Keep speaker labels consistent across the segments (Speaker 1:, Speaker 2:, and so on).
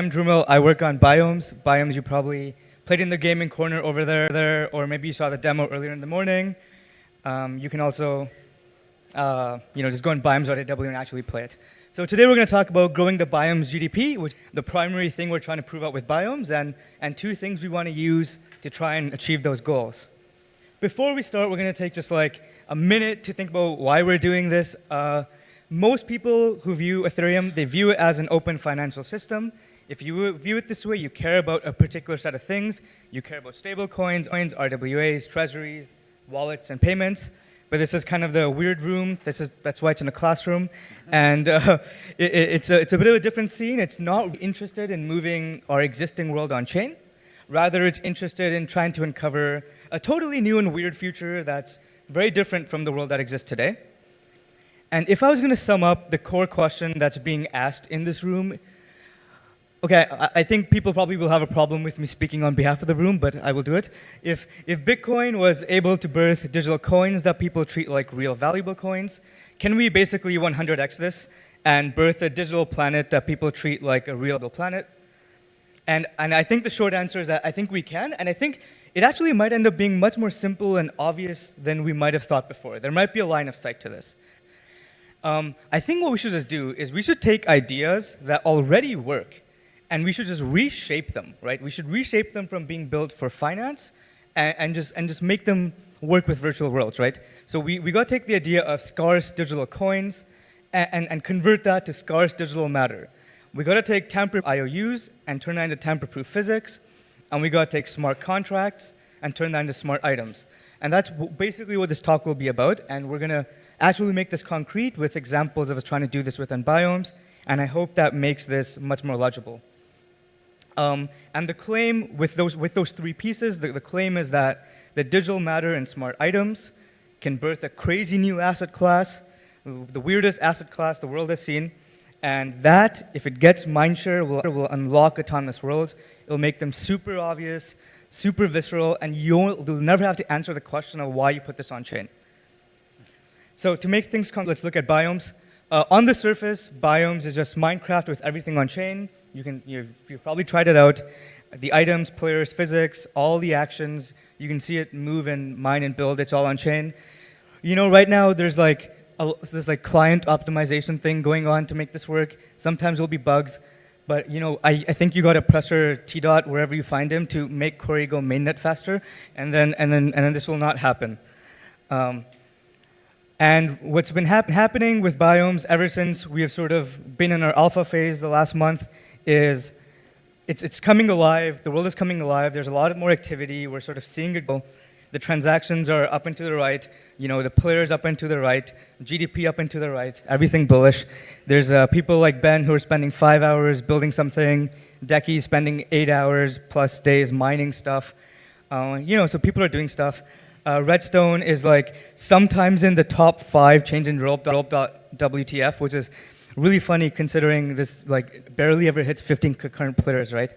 Speaker 1: I'm Dhrumil. I work on Biomes. Biomes, you probably played in the gaming corner over there, or maybe you saw the demo earlier in the morning. You can also, just go on biomes.aw and actually play it. So today we're going to talk about growing the Biomes GDP, which is the primary thing we're trying to prove out with Biomes, and two things we want to use to try and achieve those goals. Before we start, we're going to take just like a minute to think about why we're doing this. Most people who view Ethereum, they view it as an open financial system. If you view it this way, you care about a particular set of things. You care about stable coins, RWAs, treasuries, wallets, and payments. But this is kind of the weird room. That's why it's in a classroom. And it's a bit of a different scene. It's not interested in moving our existing world on chain. Rather, it's interested in trying to uncover a totally new and weird future that's very different from the world that exists today. And if I was going to sum up the core question that's being asked in this room, okay, I think people probably will have a problem with me speaking on behalf of the room, but I will do it. If Bitcoin was able to birth digital coins that people treat like real valuable coins, can we basically 100x this and birth a digital planet that people treat like a real planet? And I think the short answer is that I think we can, and I think it actually might end up being much more simple and obvious than we might have thought before. There might be a line of sight to this. I think what we should just do is we should take ideas that already work and we should just reshape them, right? We should reshape them from being built for finance and just make them work with virtual worlds, right? So we got to take the idea of scarce digital coins and convert that to scarce digital matter. We got to take tamper-proof IOUs and turn that into tamper-proof physics, and we got to take smart contracts and turn that into smart items. And that's basically what this talk will be about, and we're going to actually make this concrete with examples of us trying to do this within Biomes, and I hope that makes this much more legible. And the claim with those three pieces, the claim is that the digital matter and smart items can birth a crazy new asset class, the weirdest asset class the world has seen, and that, if it gets mindshare, will unlock autonomous worlds. It'll make them super obvious, super visceral, and you'll never have to answer the question of why you put this on chain. So to make things concrete, let's look at Biomes. On the surface, Biomes is just Minecraft with everything on chain. You've probably tried it out. The items, players, physics, all the actions, you can see it move and mine and build. It's all on chain. You know, right now there's like this client optimization thing going on to make this work. Sometimes there'll be bugs, but I think you got to pressure T-Dot wherever you find him to make query go mainnet faster, and then this will not happen. And what's been happening with Biomes ever since we have sort of been in our alpha phase the last month is it's coming alive. The world is coming alive. There's a lot more activity. We're sort of seeing it go. The transactions are up and to the right. The players up and to the right. GDP up and to the right. Everything bullish. There's people like Ben who are spending 5 hours building something. Decky spending 8 hours plus days mining stuff. So people are doing stuff. Redstone is like sometimes in the top 5 change in WTF, which is really funny considering this like barely ever hits 15 concurrent players, right?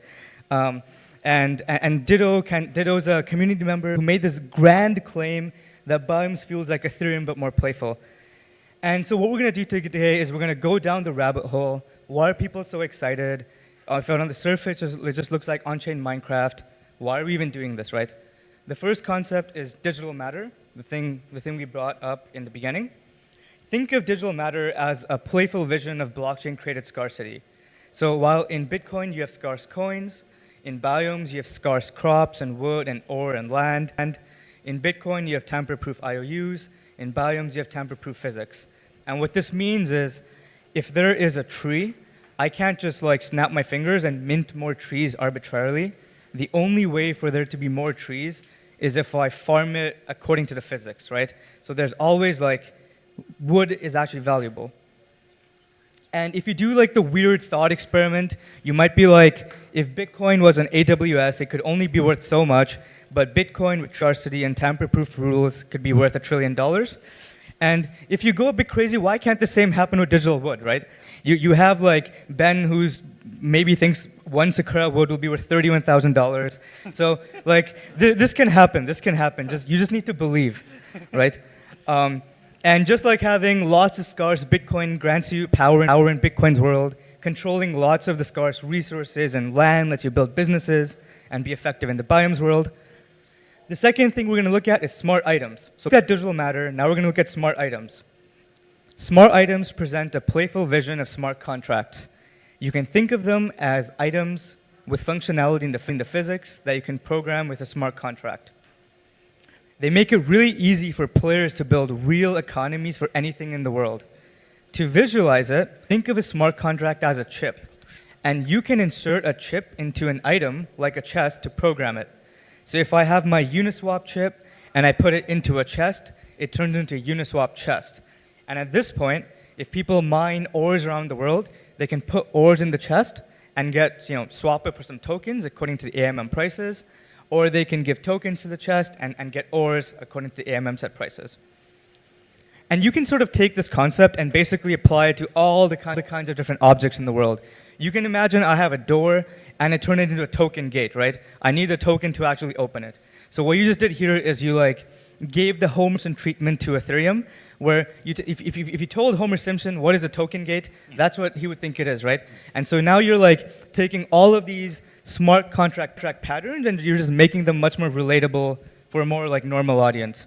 Speaker 1: And Ditto's a community member who made this grand claim that Biomes feels like Ethereum but more playful. And so what we're going to do today is we're going to go down the rabbit hole. Why are people so excited? If on the surface it just looks like on-chain Minecraft, why are we even doing this, right? The first concept is digital matter, the thing we brought up in the beginning. Think of digital matter as a playful vision of blockchain-created scarcity. So while in Bitcoin you have scarce coins, in Biomes you have scarce crops and wood and ore and land, and in Bitcoin you have tamper-proof IOUs, in Biomes you have tamper-proof physics. And what this means is, if there is a tree, I can't just like snap my fingers and mint more trees arbitrarily. The only way for there to be more trees is if I farm it according to the physics, right? So there's always like, wood is actually valuable. And if you do like the weird thought experiment, you might be like, if Bitcoin was an AWS, it could only be worth so much, but Bitcoin with scarcity and tamper-proof rules could be worth $1 trillion. And if you go a bit crazy, why can't the same happen with digital wood, right? You have like Ben who's maybe thinks one Sakura wood will be worth $31,000. So like this can happen. You just need to believe, right? And just like having lots of scarce Bitcoin grants you power in Bitcoin's world, controlling lots of the scarce resources and land lets you build businesses and be effective in the biomes world. The second thing we're going to look at is smart items. So look at digital matter, now we're going to look at smart items. Smart items present a playful vision of smart contracts. You can think of them as items with functionality in the physics that you can program with a smart contract. They make it really easy for players to build real economies for anything in the world. To visualize it, think of a smart contract as a chip. And you can insert a chip into an item, like a chest, to program it. So if I have my Uniswap chip and I put it into a chest, it turns into a Uniswap chest. And at this point, if people mine ores around the world, they can put ores in the chest and get, swap it for some tokens according to the AMM prices, or they can give tokens to the chest and get ores according to the AMM set prices. And you can sort of take this concept and basically apply it to all the kinds of different objects in the world. You can imagine I have a door and I turn it into a token gate, right? I need the token to actually open it. So what you just did here is you gave the Homer Simpson treatment to Ethereum, where if you told Homer Simpson what is a token gate, that's what he would think it is, right? And so now you're taking all of these smart contract patterns and you're just making them much more relatable for a more normal audience.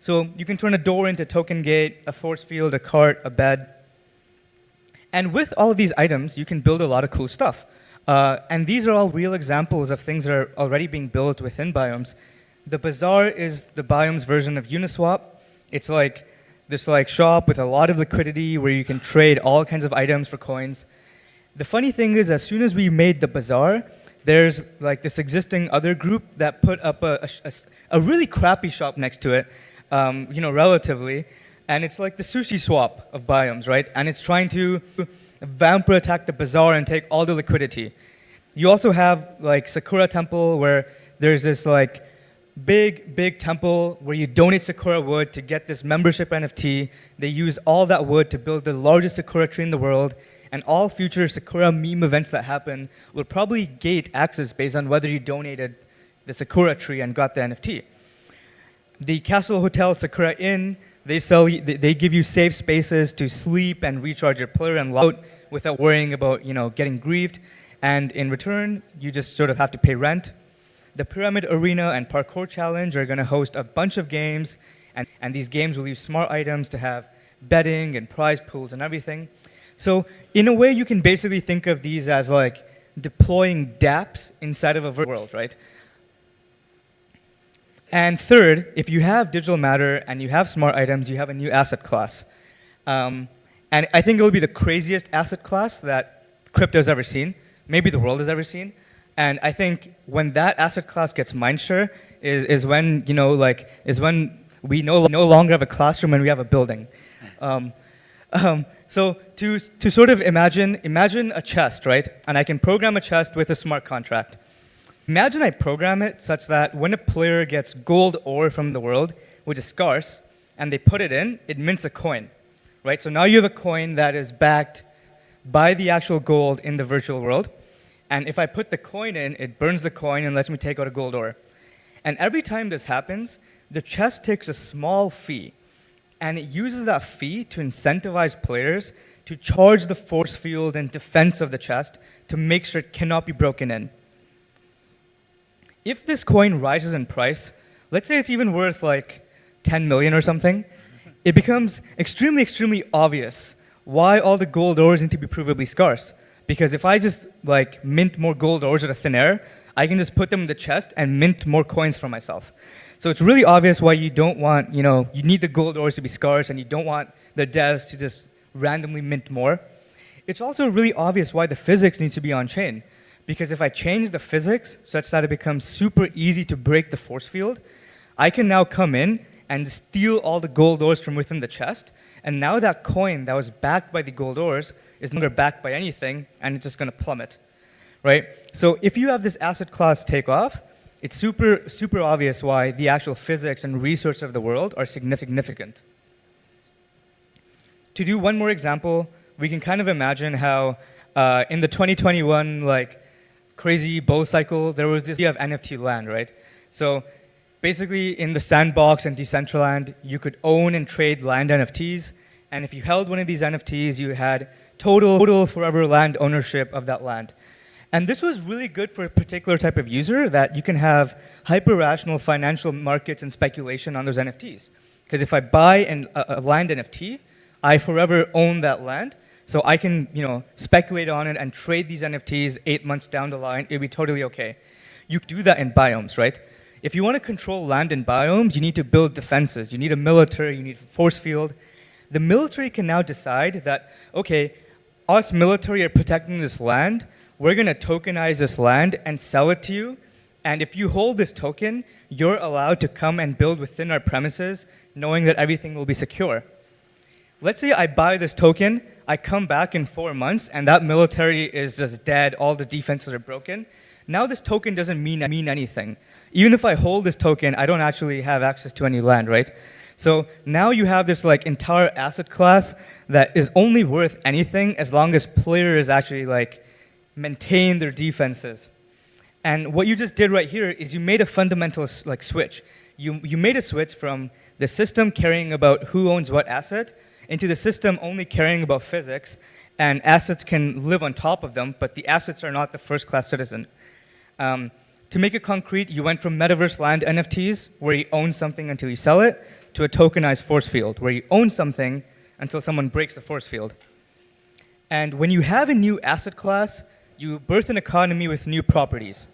Speaker 1: So you can turn a door into a token gate, a force field, a cart, a bed. And with all of these items, you can build a lot of cool stuff. And these are all real examples of things that are already being built within Biomes. The Bazaar is the Biomes version of Uniswap. It's like this shop with a lot of liquidity where you can trade all kinds of items for coins. The funny thing is, as soon as we made the Bazaar, there's this existing other group that put up a really crappy shop next to it, relatively, and it's like the sushi swap of Biomes, right? And it's trying to vampire attack the Bazaar and take all the liquidity. You also have Sakura Temple, where there's this big temple where you donate Sakura wood to get this membership NFT. They use all that wood to build the largest Sakura tree in the world, and all future Sakura meme events that happen will probably gate access based on whether you donated the Sakura tree and got the NFT. The Castle Hotel Sakura Inn, they give you safe spaces to sleep and recharge your player and log out without worrying about getting grieved. And in return, you just sort of have to pay rent. The Pyramid Arena and Parkour Challenge are going to host a bunch of games, and these games will use smart items to have betting and prize pools and everything. So in a way, you can basically think of these as deploying dApps inside of a virtual world, right? And third, if you have digital matter and you have smart items, you have a new asset class. And I think it will be the craziest asset class that crypto's ever seen, maybe the world has ever seen. And I think when that asset class gets mindshare is when we no longer have a classroom and we have a building. So to sort of imagine a chest, right? And I can program a chest with a smart contract. Imagine I program it such that when a player gets gold ore from the world, which is scarce, and they put it in, it mints a coin, right? So now you have a coin that is backed by the actual gold in the virtual world. And if I put the coin in, it burns the coin and lets me take out a gold ore. And every time this happens, the chest takes a small fee. And it uses that fee to incentivize players to charge the force field and defense of the chest to make sure it cannot be broken in. If this coin rises in price, let's say it's even worth 10 million or something, it becomes extremely, extremely obvious why all the gold ores need to be provably scarce. Because if I just mint more gold ores out of thin air, I can just put them in the chest and mint more coins for myself. So it's really obvious why you don't want, you need the gold ores to be scarce and you don't want the devs to just randomly mint more. It's also really obvious why the physics needs to be on chain. Because if I change the physics such that it becomes super easy to break the force field, I can now come in and steal all the gold ores from within the chest. And now that coin that was backed by the gold ores is no longer backed by anything, and it's just going to plummet, right? So if you have this asset class take off, it's super, super obvious why the actual physics and research of the world are significant. To do one more example, we can kind of imagine how in the 2021 crazy bull cycle, there was this idea of NFT land, right? So basically in the Sandbox and Decentraland, you could own and trade land NFTs, And if you held one of these NFTs, you had total forever land ownership of that land. And this was really good for a particular type of user, that you can have hyper-rational financial markets and speculation on those NFTs. Because if I buy a land NFT, I forever own that land. So I can, speculate on it and trade these NFTs 8 months down the line. It'd be totally okay. You do that in biomes, right? If you want to control land in biomes, you need to build defenses. You need a military, you need a force field. The military can now decide that, okay, us military are protecting this land. We're going to tokenize this land and sell it to you. And if you hold this token, you're allowed to come and build within our premises, knowing that everything will be secure. Let's say I buy this token, I come back in 4 months, and that military is just dead, all the defenses are broken. Now this token doesn't mean anything. Even if I hold this token, I don't actually have access to any land, right? So now you have this entire asset class that is only worth anything as long as players actually maintain their defenses. And what you just did right here is you made a fundamental switch. You made a switch from the system caring about who owns what asset into the system only caring about physics, and assets can live on top of them, but the assets are not the first-class citizen. To make it concrete, you went from metaverse land NFTs, where you own something until you sell it, to a tokenized force field, where you own something until someone breaks the force field. And when you have a new asset class, you birth an economy with new properties.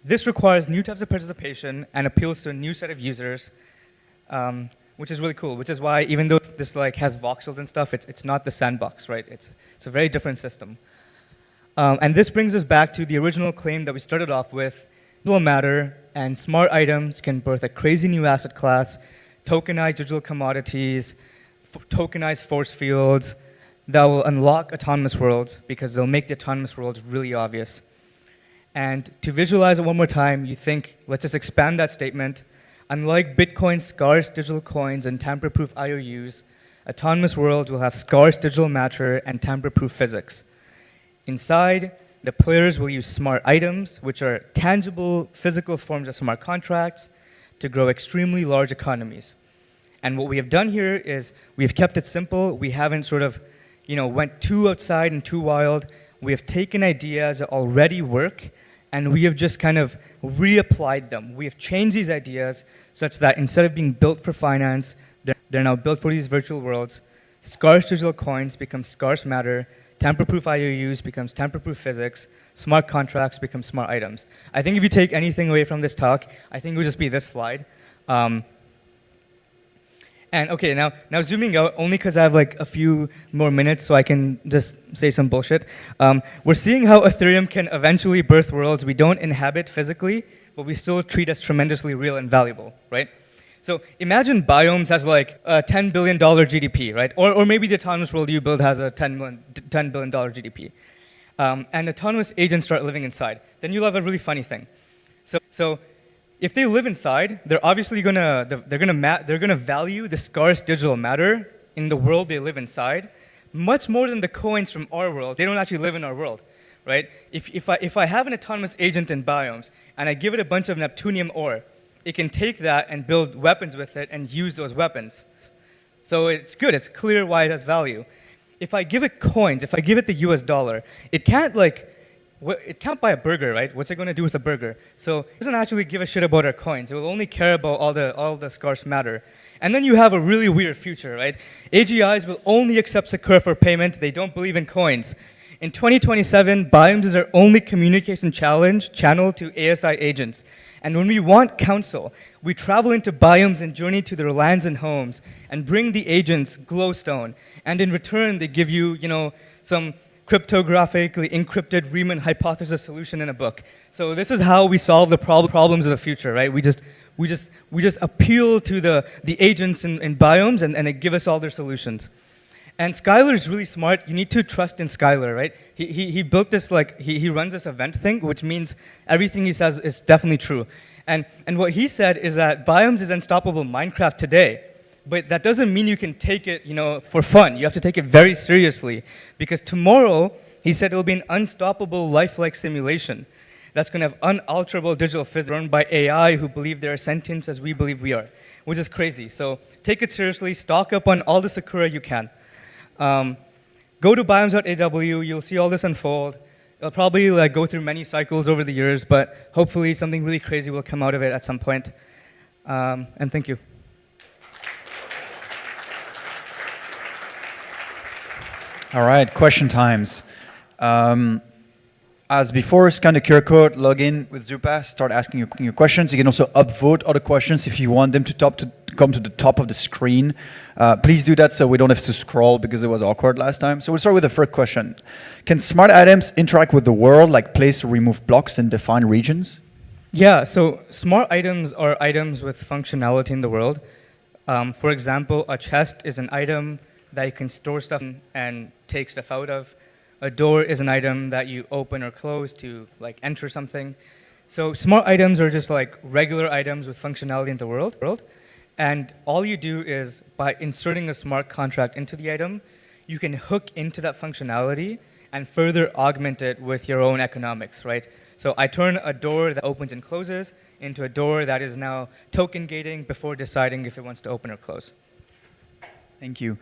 Speaker 1: This requires new types of participation and appeals to a new set of users, which is really cool, which is why even though this has voxels and stuff, it's not the sandbox, right? It's a very different system. And this brings us back to the original claim that we started off with. Digital matter and smart items can birth a crazy new asset class, tokenize digital commodities, tokenize force fields that will unlock autonomous worlds, because they'll make the autonomous worlds really obvious. And to visualize it one more time, you think, let's just expand that statement. Unlike Bitcoin's scarce digital coins and tamper-proof IOUs, autonomous worlds will have scarce digital matter and tamper-proof physics. Inside, the players will use smart items, which are tangible physical forms of smart contracts, to grow extremely large economies. And what we have done here is we've kept it simple. We haven't went too outside and too wild. We have taken ideas that already work, and we have just kind of reapplied them. We have changed these ideas such that instead of being built for finance, they're now built for these virtual worlds. Scarce digital coins become scarce matter. Tamper-proof IOUs becomes tamper-proof physics. Smart contracts become smart items. I think if you take anything away from this talk, I think it would just be this slide. And okay, now zooming out, only because I have a few more minutes so I can just say some bullshit. We're seeing how Ethereum can eventually birth worlds we don't inhabit physically, but we still treat as tremendously real and valuable, right? So imagine Biomes has a $10 billion GDP, right? Or maybe the autonomous world you build has a $10 billion GDP. And autonomous agents start living inside. Then you'll have a really funny thing. So if they live inside, they're obviously gonna value the scarce digital matter in the world they live inside much more than the coins from our world. They don't actually live in our world, right? If I have an autonomous agent in Biomes and I give it a bunch of Neptunium ore, it can take that and build weapons with it and use those weapons. So it's good. It's clear why it has value. If I give it coins, if I give it the US dollar, it can't buy a burger, right? What's it going to do with a burger? So it doesn't actually give a shit about our coins. It will only care about all the scarce matter. And then you have a really weird future, right? AGIs will only accept Sakura for payment. They don't believe in coins. In 2027, Biomes is our only communication channel to ASI agents. And when we want counsel, we travel into Biomes and journey to their lands and homes and bring the agents glowstone. And in return, they give you, some cryptographically encrypted Riemann hypothesis solution in a book. So this is how we solve the problems of the future, right? We just appeal to the agents in Biomes and they give us all their solutions. And Skylar is really smart. You need to trust in Skylar, right? He built this, he runs this event thing, which means everything he says is definitely true. And what he said is that Biomes is unstoppable Minecraft today, but that doesn't mean you can take it, for fun. You have to take it very seriously, because tomorrow, he said it'll be an unstoppable lifelike simulation that's going to have unalterable digital physics run by AI who believe they are sentient as we believe we are. which is crazy. So take it seriously, stock up on all the Sakura you can. Go to biomes.aw, you'll see all this unfold. It'll probably go through many cycles over the years, but hopefully something really crazy will come out of it at some point. And thank you.
Speaker 2: All right, question times. As before, scan the QR code, log in with Zupass, start asking your questions. You can also upvote other questions if you want them to come to the top of the screen. Please do that so we don't have to scroll because it was awkward last time. So we'll start with the first question. Can smart items interact with the world, like place or remove blocks and define regions?
Speaker 1: Yeah, so smart items are items with functionality in the world. For example, a chest is an item that you can store stuff in and take stuff out of. A door is an item that you open or close to enter something. So smart items are just like regular items with functionality in the world. And all you do is by inserting a smart contract into the item, you can hook into that functionality and further augment it with your own economics, right? So I turn a door that opens and closes into a door that is now token gating before deciding if it wants to open or close.
Speaker 2: Thank you.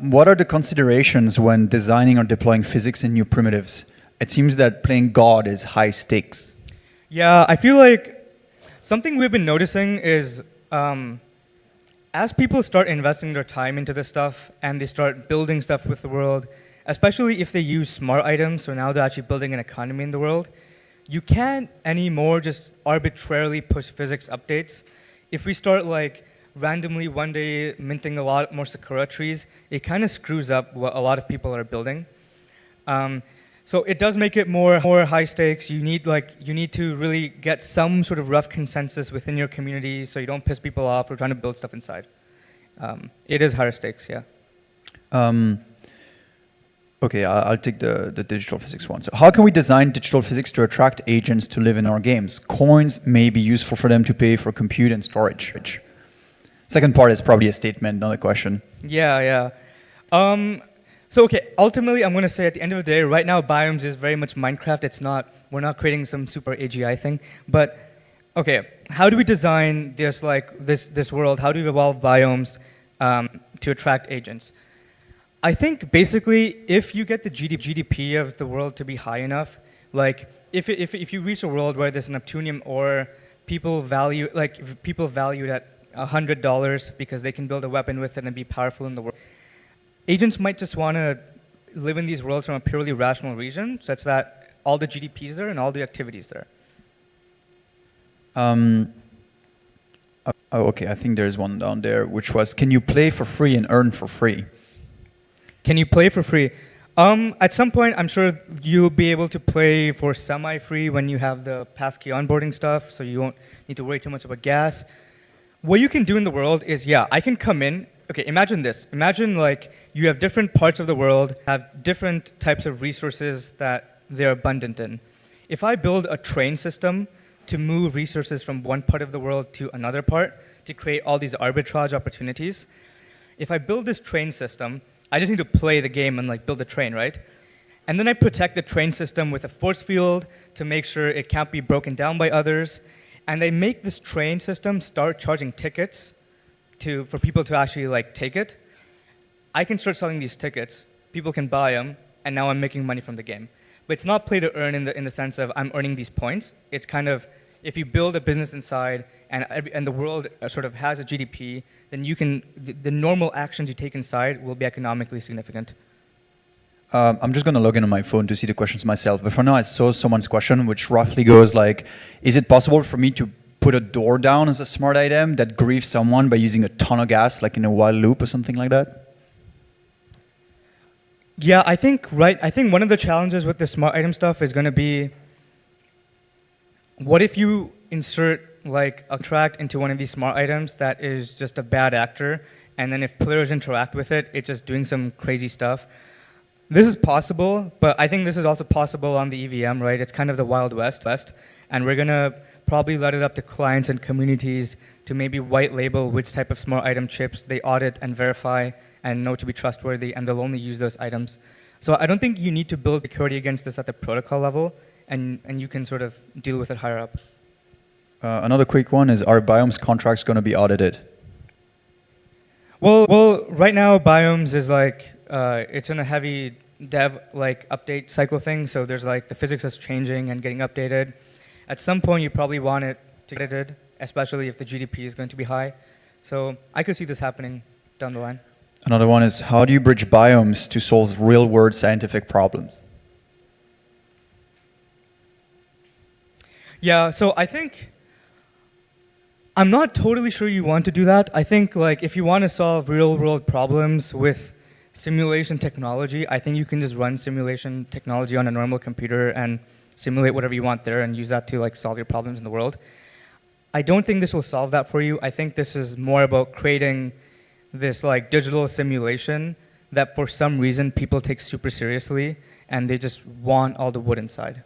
Speaker 2: What are the considerations when designing or deploying physics in new primitives? It seems that playing God is high stakes.
Speaker 1: Yeah, I feel like something we've been noticing is as people start investing their time into this stuff and they start building stuff with the world, especially if they use smart items, so now they're actually building an economy in the world, you can't anymore just arbitrarily push physics updates. If we start randomly one day minting a lot more Sakura trees, it kind of screws up what a lot of people are building. So it does make it more high stakes. You need to really get some sort of rough consensus within your community so you don't piss people off or trying to build stuff inside. It is higher stakes, yeah.
Speaker 2: Okay, I'll take the digital physics one. So how can we design digital physics to attract agents to live in our games? Coins may be useful for them to pay for compute and storage. Second part is probably a statement, not a question.
Speaker 1: Yeah. So okay, ultimately I'm going to say at the end of the day, right now Biomes is very much Minecraft. We're not creating some super AGI thing. But okay, how do we design this this world? How do we evolve Biomes to attract agents? I think basically if you get the GDP of the world to be high enough, if you reach a world where there's Neptunium ore, people value it at $100 because they can build a weapon with it and be powerful in the world. Agents might just want to live in these worlds from a purely rational region, such that all the GDPs there and all the activities there.
Speaker 2: Okay, I think there's one down there, which was, can you play for free and earn for free?
Speaker 1: Can you play for free? At some point, I'm sure you'll be able to play for semi-free when you have the passkey onboarding stuff, so you won't need to worry too much about gas. What you can do in the world is, I can come in. Okay, imagine this. Imagine you have different parts of the world, have different types of resources that they're abundant in. If I build a train system to move resources from one part of the world to another part to create all these arbitrage opportunities, if I build this train system, I just need to play the game and build a train, right? And then I protect the train system with a force field to make sure it can't be broken down by others. And they make this train system start charging tickets for people to actually take it. I can start selling these tickets. People can buy them, and now I'm making money from the game. But it's not play to earn in the sense of I'm earning these points. It's kind of if you build a business inside and the world sort of has a GDP, then you can the normal actions you take inside will be economically significant.
Speaker 2: I'm just going to log in on my phone to see the questions myself. But for now, I saw someone's question, which roughly goes is it possible for me to put a door down as a smart item that grieves someone by using a ton of gas, in a while loop or something like that?
Speaker 1: Yeah, I think one of the challenges with the smart item stuff is going to be, what if you insert a tract into one of these smart items that is just a bad actor, and then if players interact with it, it's just doing some crazy stuff. This is possible, but I think this is also possible on the EVM, right? It's kind of the Wild West, and we're going to probably let it up to clients and communities to maybe white label which type of smart item chips they audit and verify and know to be trustworthy, and they'll only use those items. So I don't think you need to build security against this at the protocol level, and you can sort of deal with it higher up.
Speaker 2: Another quick one is, are Biomes contracts going to be audited?
Speaker 1: Well, right now Biomes is like it's in a heavy dev like update cycle thing. So there's like the physics is changing and getting updated. At some point, you probably want it to get edited, especially if the GDP is going to be high. So I could see this happening down the line.
Speaker 2: Another one is, how do you bridge biomes to solve real-world scientific problems?
Speaker 1: Yeah, so I think I'm not totally sure you want to do that. I think like if you want to solve real-world problems with simulation technology, I think you can just run simulation technology on a normal computer and simulate whatever you want there and use that to like solve your problems in the world. I don't think this will solve that for you. I think this is more about creating this like digital simulation that for some reason people take super seriously and they just want all the wood inside.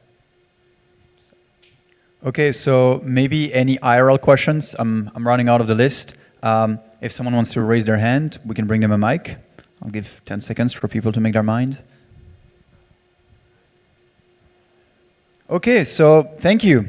Speaker 2: Okay, so maybe any IRL questions? I'm running out of the list. If someone wants to raise their hand, we can bring them a mic. I'll give 10 seconds for people to make their mind. Okay, so thank you.